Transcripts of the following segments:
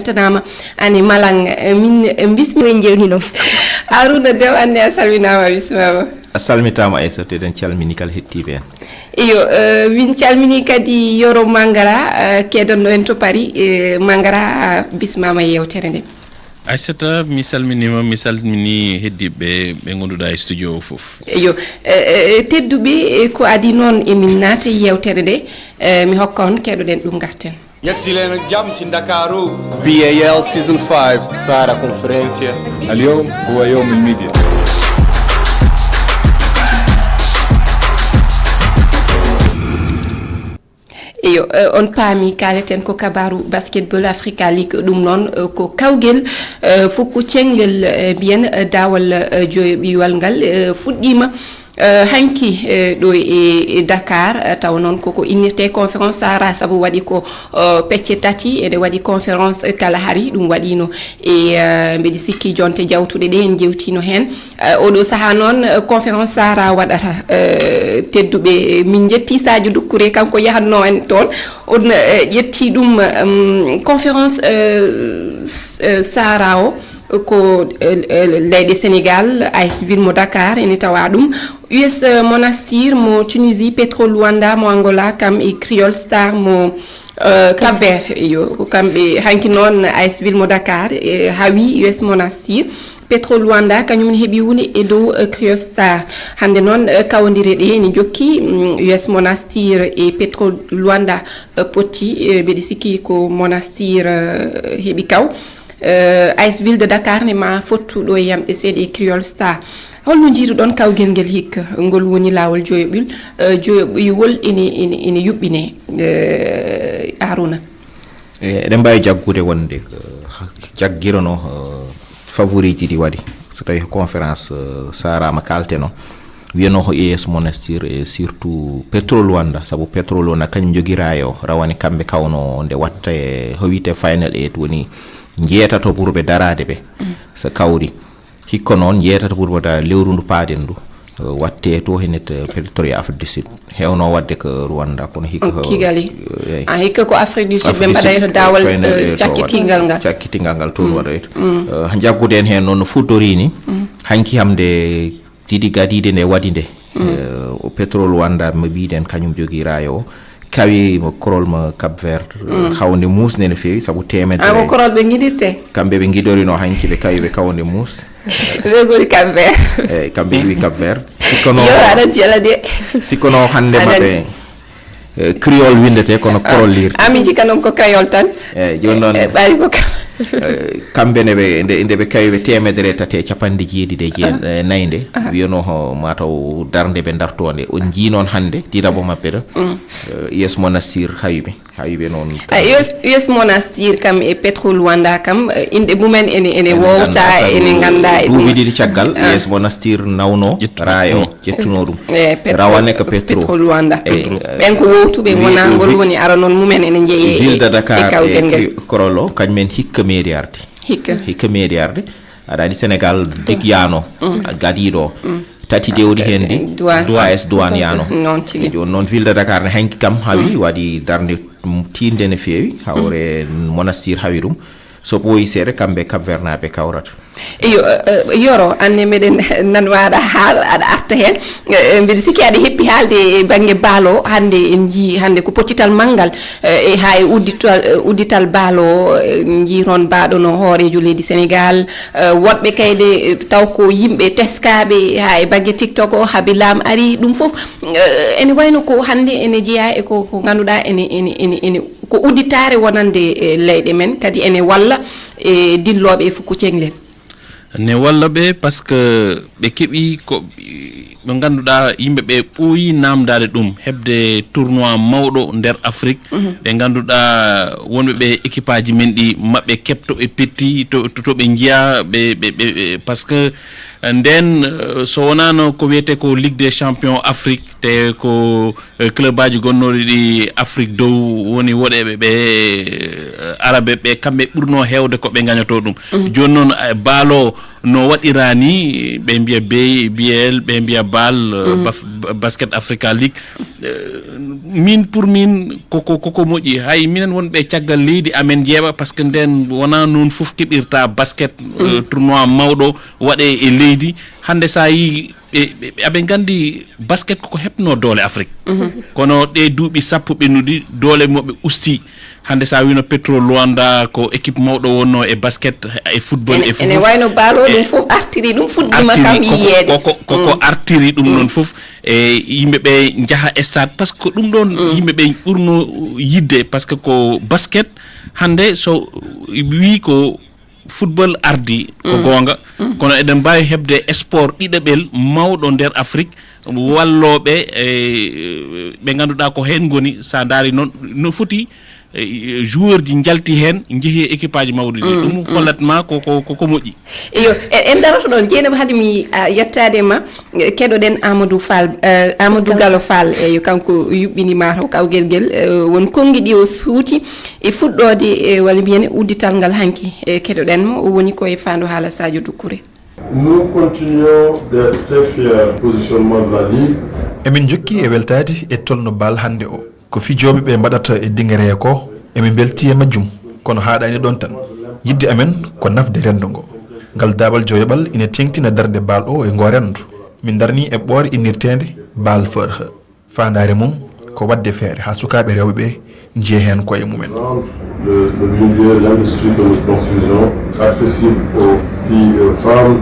tanama ani malang min bismi jewni non Haruna Dew ande salminama bismama salmitama Aissata den calmini kala hettibe en iyo min calmini kadi Yoro Mangara kedonno en to Paris Mangara bismama yewtere nde Aissata mi salmini heddibe be gonduda e studio fof iyo tedduɓe ko adi non emin naata yewtere nde mi hokka on keɗoɗen ɗum garten يكسلين الجام دكارو BAL Season 5 سارة كونفرنسيا اليوم هو يوم الميديا eyo on paami kaleten ko kabaru basketball Africa League ɗum noon ko kawgel fukko cenglel biyen dawal joyoɓiwal ngal fuɗɗima hanki ɗo e Dakar taw noon koko innirte conférence Sahara sabu waɗi ko pecce tati ene waɗi conférence kala hari ɗum waɗino e mbeɗi sikki jonte jawtuɗe ɗe en jewtino hen oɗo saaha noon conférence Sahara waɗata tedduɓe min jetti Sadio Doucouré kanko yahanno en toon on ƴetti ɗum conférence Sahara o ko leydi Sénégal AS Ville mo Dakar ene tawa ɗum US Monastir mo Tunisie Petro Luanda mo Angola kam e Creole Star mo Cap Vert yo kamɓe hanki noon AS Ville mo Dakar hawi US Monastir Petro Luanda kañum ne heeɓi woni e dow Creole Star hande noon kawodire ɗe ne jokki US Monastir e Petro Luanda potti mbeɗi sikki ko Monastir heeɓi kaw AS Ville de Dakar ne ma fottuɗo e yamɗe seeɗa e Creole Star holno jiiruɗon kawgel ngel hikka ngol woni lawol joyoɓiwol ene yuɓɓine Haruna eɗen mbawi jaggude wonde jaggirono favori ji ɗi waɗi so tawi conférence sarama kalteno wiyano ko AS Monastir et surtout Petro Luanda sabu Petro Luanda kañum jogirayo rawani kamɓe kawno nde watta e ho wiyete final 8 woni jeetato ɓurɓe darade ɓe so kawri hikka noon jeetato ɓurɓe da lewru ndu paaden ndu watte to henet territoire Afrique du Sud hewno wadde ko Rwanda kono hikka Kigali hikka ko Afrique du Sud ɓe mbaɗayto dawal cakkitingal ngal toon waɗoyto jaggude en hen noon no fuɗɗori ni hanki hamde didi gadide nde waɗi nde o Petro Luanda mo mbiɗen kañum jogirayo kawi mo korol mo Cap Vert hawde musne no fewi sabu temedere mo korol ɓe guiɗirte kamɓe ɓe guiɗorino hanki ɓe kawi ɓe kawde mus ɓe gori Cap Vert eyyi kamɓe wi Cap Vert sikkono yo aɗa jela de sikkono hande maɓe créole windete kono korol lirte ami jikanom ko créole tan eyyi joni noon ɓaari ko kamɓe nde ɓe kawi ɓe temedere tate capanɗe jeeɗiɗe nayyi nde wiyano mataw darde ɓe dartode on jii noon hande didabo mabɓe ɗo US Monastir hawiɓe noon US Monastir kam e Petro Luanda kam inde mumen ene wowta ene ganda duuɓi ɗiɗi caggal US Monastir nawno rayo ƴettuno ɗum rawane ko Petro Luanda ɓen ko wowtuɓe wona ngol woni ara noon mumen ene jeeye Ville de Dakar e Korolo kañumen hikka meeɗi arde hikka meeɗi arde aɗa andi Sénégal digyano gadiɗo tati dewɗi hen ndi AS Douane yano joni noon Ville de Dakar ne hanki kam hawi waɗi darde tinde no fewi hawre Monastir hawi ɗum so ɓooyi seeɗa kamɓe Cap Vert naɓe kawrata iyo Yoro anne meɗen nan waɗa haal aɗa arta hen mbiɗa sikki aɗa heppi haalde e banggue baalo hande en jii hande ko pottital manggal e ha e uddital baalo jii toon baɗono hoorejo leydi Sénégal woɗɓe kayde taw ko yimɓe teskaɓe ha e banggue TikTok o haaɓe laam ari ɗum foof ene wayno ko hande ene jeeya e ko ganduɗa ene ko udditare wonande leyɗe men kadi ene walla e dilloɓe e fukku cenglel ne walla ɓe par ce que ɓe keeɓi ko ɓe ganduɗa yimɓeɓe ɓooyi namdade ɗum hebde tournoi mawɗo nder Afrique ɓe ganduɗa wonɓe ɓe équipe aji men ɗi mabɓe keptoɓe petti to ɓe jiiya ɓe par ce que nden so wonano ko wiyete ko Ligue des Champions Afrique te ko club aji gonnoɗi ɗi Afrique dow woni woɗeɓe ɓe arabe ɓe kamɓe ɓurno hewde ko ɓe gañoto ɗum joni noon baalo no waɗirani ɓe mbiya BL ɓe mbiya BAL Basket Africa League min pour min koko moƴƴi hay minen wonɓe caggal leydi amen jeeɓa par ce que nden wona noon fof keɓirta basket tournoi mawɗo waɗe e leydi hande sa yi aɓe gandi basket koko heɓno doole Afrique kono ɗe duuɓi sappo ɓennuɗi doole moɓe usti hande sa wino Petro Luanda ko équipe mawɗo wonno e basket e football e ene wayno baalo ɗum fof artiri ɗum fuɗɗima kam yiyede koko artiri ɗum noon fof e yimɓeɓe jaaha stade par ce que ɗum ɗon yimɓeɓe ɓurno yidde par ce que ko basket hande so wi ko football ardi ko gonga kono eɗen mbawi hebde sport ɗiɗaɓel mawɗo nder Afrique walloɓe ɓe ganduɗa ko hen goni sa daari noon no foti joueur ji jalti hen jeehi équipe aji mawɗi ɗi ɗum hollatma koko moƴƴi iyo en daroto ɗon Dieynaba hade mi yettade ma keɗoɗen Amadou Gallo Fall eyo kanko yuɓɓinima taw kawguel guel won kongi ɗi o suuti e fuɗɗode walla mbiyene uddital ngal hanki keɗoɗen mo o woni koye fandu haala Sadio Doucouré. Nous continuons d'être très fiers du positionnement de la Ligue. Emin jokki e weltade e tolno bal hande o ko fijoɓe ɓe mbaɗata e dingere ko emin belti e majjum kono haɗani ɗon tan yidde amen ko nafde rendo ngo ngal daabal joyoɓal ina tengtina darde bal o e ngo rendu min darni e ɓoore innirtede bal feure fandare mum ko wadde feere ha sukaɓe rewɓe ɓe jiye hen koye mumen. Le milieu, l'industrie que nous construisons accessible aux filles et aux femmes.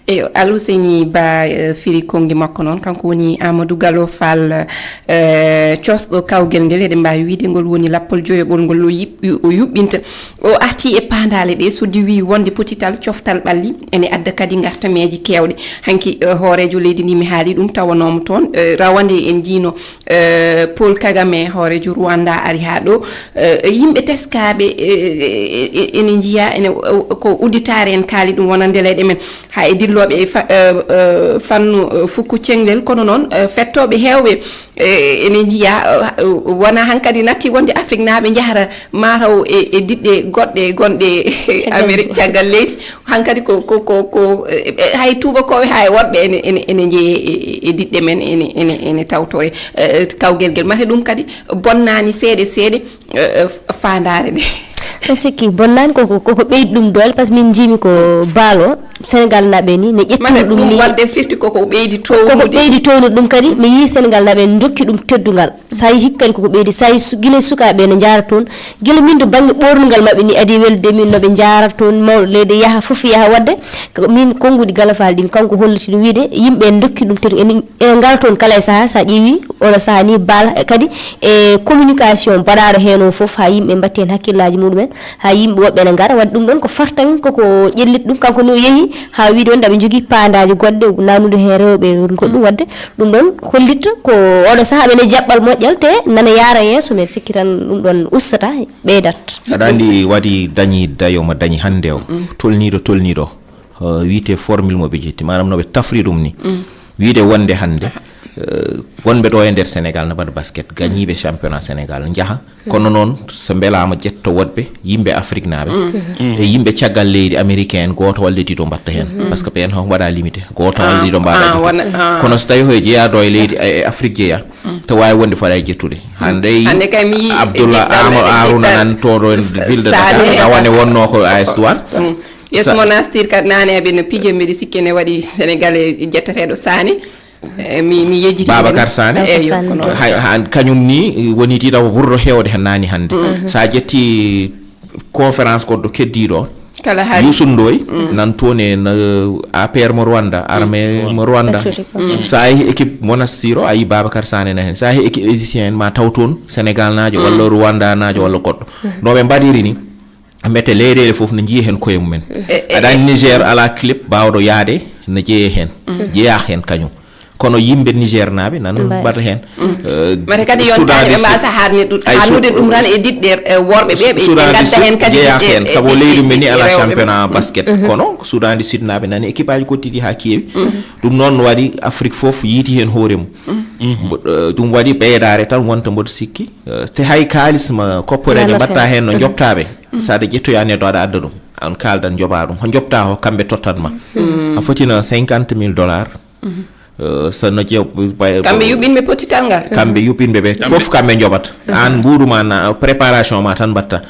eyo Aluseni Ba firi kongi makko noon kanko woni Amadou Gallo Fall cosɗo kawgel ngel eɗen mbawi wiide ngol woni lappol joyoɓol ngol o yuɓɓinta o arti e pandale ɗe so diwi wonde potital coftal ɓalli ene adda kadi gartameji kewɗe hanki hoorejo leydi ndi mi haali ɗum tawanomo toon rawande en jino Paul Kagame hoorejo Rwanda ari ha ɗo yimɓe teskaɓe ene jiiya ene ko udditare en kaali ɗum wona ndeleɗe men ha e dilloɓe fannu fukku cenglel kono noon fettoɓe hewɓe ene jiiya wona hankadi natti wonde Afrique naaɓe jahata mataw e diɗɗe goɗɗe gonɗe Amérique caggal leydi hankadi ko hay tubakoɓe ha e woɗɓe ene jeeye e diɗɗe men ene tawtore kawguel guel mate ɗum kadi bonnani seeɗe fandare ɗe on sikki bonnani koko ɓeydi ɗum doole par ce que min jimi ko baalo Sénégal naɓe ni ne ƴettiri ɗum ni wadde firti koko ɓeydi townude ɗum kadi mi yi Sénégal naɓe ne dokki ɗum teddugal sa yi hikkadi koko ɓeydi sa yi guila sukaɓe ne jarata toon guila min to banggue ɓornugal mabɓe ni adi welde min noɓe jarata toon mawɗo leydi yaaha foof yaaha wadde min konnguɗi Gallo Fall ɗin kanko holliti ɗum wiide yimɓe ne dokki ɗum teddu ene ngala toon kala e saaha sa ƴeewi oɗo saaha ni baal kadi e communication mbaɗaɗo hen o foof ha yimɓe mbatti hen hakkillaji muɗumen ha yimɓe woɓɓe ne gara wadde ɗum ɗon ko fartan koko ƴellit ɗum kanko no yeehi ha wiide on ɗaɓe jogui pandaji goɗɗe nanude hen rewɓe goɗɗum wadde ɗum ɗon hollitta ko oɗo saaha ɓene jaɓɓal moƴƴal te nana yaara yesso mais sikki tan ɗum ɗon ustata ɓeydat aɗa andi waɗi dañi dayo mo dañi hande o tolniɗo wiite formule moɓe jetti manam noɓe tafri ɗum ni wiide wonde hande wonɓe ɗo e nder Sénégal no mbaɗa basket gañiɓe championnat Sénégal jaaha kono noon so beelama jetto woɗɓe yimɓe Afrique naɓe e yimɓe caggal leydi américain goto walla ɗiɗo mbatta hen par ce que ɓen hon mbaɗa limité goto walla ɗiɗo mbaɗa kono so tawi koye jeeyado e leydi e Afrique jeeya to wawi wonde faɗa jettude hande Abdoullah Arouna nan toɗo en ville de Dakar awane wonno ko AS Douane yes Monastir kadi nane eɓe no piije mbiɗa sikki ne waɗi Sénégal e jettateɗo Sané mi yejjiti Babacar Sané kañum ni woni tiɗaw ɓurɗo hewde hen nani hande sa jetti conférence goɗɗo keddiɗo Youssou Ndoye nan toon e APR mo Rwanda armée mo Rwanda sa yeehi équipe Monastir o a yi Babacar Sané na hen sa yeehi équipe égyptien ma taw toon Sénégal najo walla Rwanda najo walla goɗɗo no ɓe mbaɗiri ni mette leyɗele foof ne jiiya hen koye mumen aɗa Niger ala clip bawɗo yaade ne jeeye hen jeeya hen kañum kono yimɓe Niger naɓe nan mbaɗa hen mate kadi yontade ɓe mbasa hannude ɗum tan e diɗɗe worɓe ɓe gadda hen kadi jeeya hen saabu leydi men ni ala championnat basket kono Soudan du Sud naɓe nani équipe aji goɗɗiɗi ha keewi ɗum noon waɗi Afrique foof yiiti hen hoore mum ɗum waɗi ɓeydare tan wonta mboɗo sikki te hay kalis ma kopporeje mbatta hen no joptaɓe saɗa ƴettoyani ɗo aɗa adda ɗum on kaldan joba dum ho jopta ho kambe tottanma a fotina $50,000 so no jew kambe yubinbe potital ngal kambe yubinbe be fof kambe jobat an mbuduma na préparation ma tan batta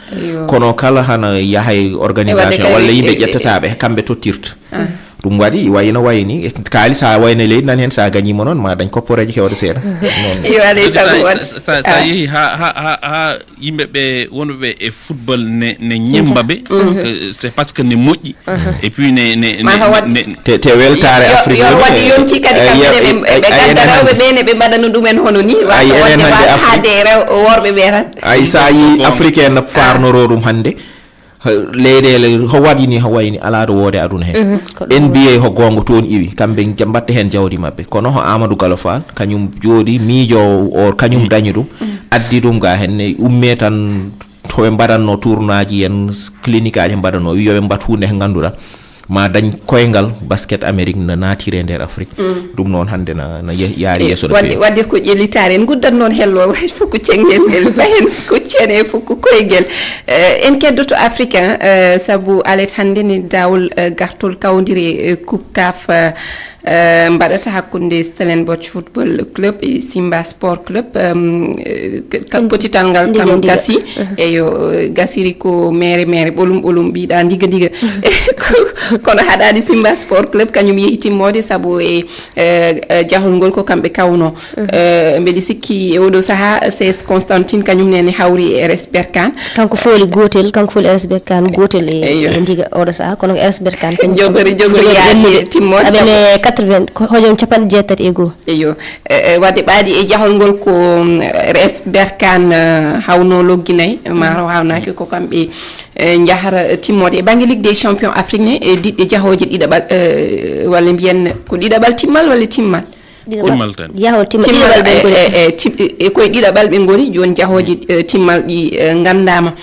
kono kala hana yahay organisation walla yimbe jettatabe kambe tottirta dum wadi wayno wayni kalisa wayne ley nan hen sa gagni monon ma dañ ko poreji kewde seeda yo ale sa yehi ha yimbe be wonbe e football ne nyembabe c'est parce que ne moƴƴi et puis ne te weltare afrique yo wadi yonti kadi kambe be gaddarabe be ne be badanu dumen hono ni wa wonde wa haade worbe be tan ay sa yi africain farnoro dum hande leedele ho wadini ho wayni ala do wode aduna hen NBA ho gongo ton iwi kambe jambatte hen jawdi mabbe kono ho Amadou Gallo Fall kanyum jodi mijo o kanyum dañi dum addi dum ga hen umme tan to be badanno tournage en clinique aji badanno wi yobe mbat hunde ngandura ma dañ koyngal basket Amerique na natire nder Afrique dum non hande na yaari yeso wadde ko jelitare en guddan non hello fuku cengel ngel bahen ko cene fuku koygel en keddoto africain sabu alet hande ni dawol gartol kawndiri coupe CAF mbaɗata hakkunde Stellenbosch football club e Simba sport club potital ngal kam gasi eyo gasiri ko mere ɓolum mbiɗa diga kono haɗani Simba sport club kañum yehitimmode sabu e jahol ngol ko kamɓe kawno mbeɗi sikki e oɗo saaha CS Constantine kañum nene hawri e RS Berkane kanko fooli RS Berkane gotel e diga oɗo saaha kono RS Berkane jogori yaade timmode hojom capan jettat e go eyo wadde baadi e jahol ngol ko RS Berkane hawno logginay maro hawnaki ko kambe jahara timmode e bangi Ligue des Champions Afrique ne e didde jahoje didabal walla mbiyen ko didabal timmal walla timmal jahol timmal be e koy didabal be ngoni joni jahoje timmal di gandama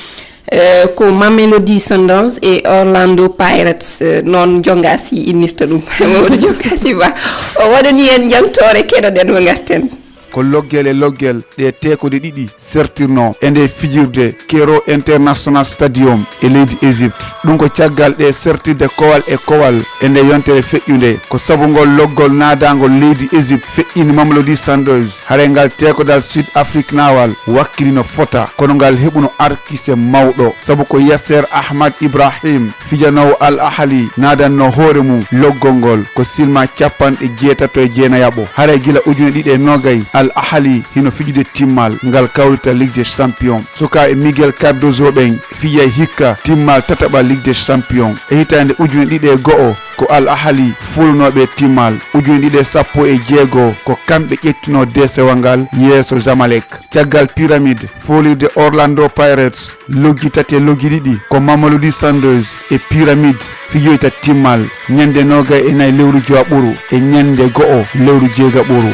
ko Mamelodi Sundowns et Orlando Pirates non jongasi innirta dum wona jongasi ba o wadani en jangtore kedoden mo garten ko loggel e loggel ɗe tekode ɗiɗi sertirno e nde fijirde Cairo International Stadium e leydi Égypte ɗum ko caggal ɗe sertirde kowal e kowal e nde yontere feƴƴude ko sabu ngol loggol naadangol leydi Égypte feƴƴini Mamelodi Sundowns hare ngal tekodal Sud Afrique nawal wakkili no fota kono ngal heɓuno arkise mawɗo sabu ko Yasser Ahmad Ibrahim fijanowo Al Ahli naadanno hoore mum loggol ngol ko silma 89 hare gila ujune ɗiɗi e nogay Al Ahli hino fijude timmal ngal kawrita Ligue des Champions suka e Miguel Cardozo ɓen fiyay hikka timmal tataɓa Ligue des Champions e hitande ujune ɗiɗi e go'o ko Al Ahli fulnoɓe timmal ujune ɗiɗi e 16 ko kamɓe ƴettino desewal ngal yeeso Zamalek caggal pyramide folirde Orlando Pirates loggi tati e loggi ɗiɗi ko Mamelodi Sundowns e pyramide fijoyta timmal ñande nogay e nayi lewru joaɓuru e ñande go'o lewru jeegaɓuru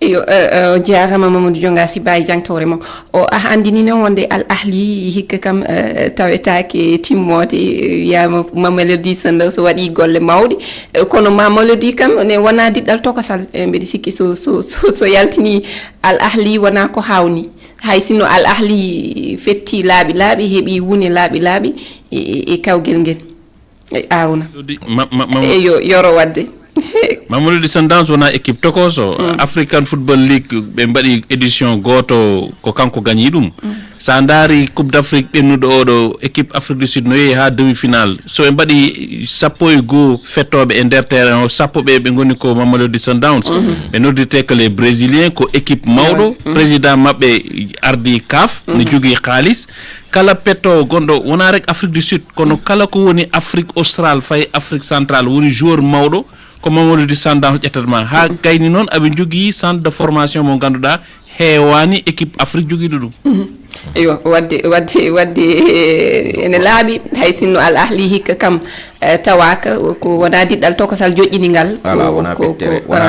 yo jarama Mamadou Jongasi Baye jangtore mo o andini non wonde Al Ahli hikka kam tawetake timmode yama Mamelodi Sundowns so waɗi golle mawɗe kono Mamelodi kam ne wona diɗɗal tokosal mbeɗi sikki so yaltini Al Ahli wona ko hawni hay sinno Al Ahli fetti laaɓi heeɓi wune laaɓi e kawgel ngel Aruna eyo yoro wadde Mamelodi Sundowns wona équipe tokoso African Football League ɓe mbaɗi édition goto ko kanko gañi ɗum sa daari Coupe d'Afrique ɓennuɗo oɗo équipe Afrique du Sud no yeehi ha demi final so ɓe mbaɗi 12 fettoɓe e nder terrain o 10 ɓe goni ko Mamelodi Sundowns ɓe noddite que les brésiliens ko équipe mawɗo président mabɓe ardi CAF ne jogui kalis kala petto gonɗo wona rek Afrique du Sud kono kala ko woni Afrique austral fay Afrique centrale woni joueur mawɗo ko Mamelodi Sundowns ƴettatma ha gayni noon aɓe jogui centre de formation mo ganduɗa heewani équipe Afrique joguiɗo ɗum eyo wadde ene laaɓi hay sinno Al Ahli hikka kam tawaka ko wona diɗɗal tokosal joƴƴini ngal ala wona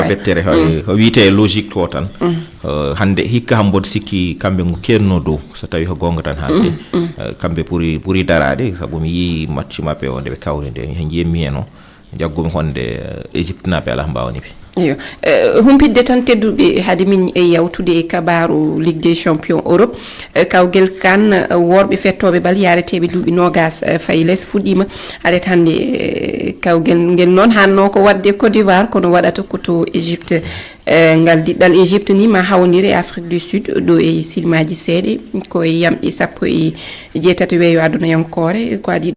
bettere o wiite logique to tan hande hikka ham bod sikki kamɓe ngo kenno dow so tawi ko gonga tan haalde kamɓe ɓuri darade sabu mi yi match maɓɓe o nde ɓe kawri nde hen jiyemmi hen o jaggumi honde Égypte naɓe ala mbawani ɓe eyo humpidde tan tedduɓe hade min yawtude e kabaru Ligue des Champions Europe kawgel kan worɓe fettoɓe bal yareteɓe duuɓi nogas fayi less fuɗɗima aɗet hande kawgel ngel noon hanno ko wadde Côte d'Ivoire kono waɗata koto Égypte ngal diɗɗal Égypte ni ma hawndiri e Afrique du Sud ɗo e silmaji seeɗe koye yamɗi 17 weeyo aduna yankore ko adi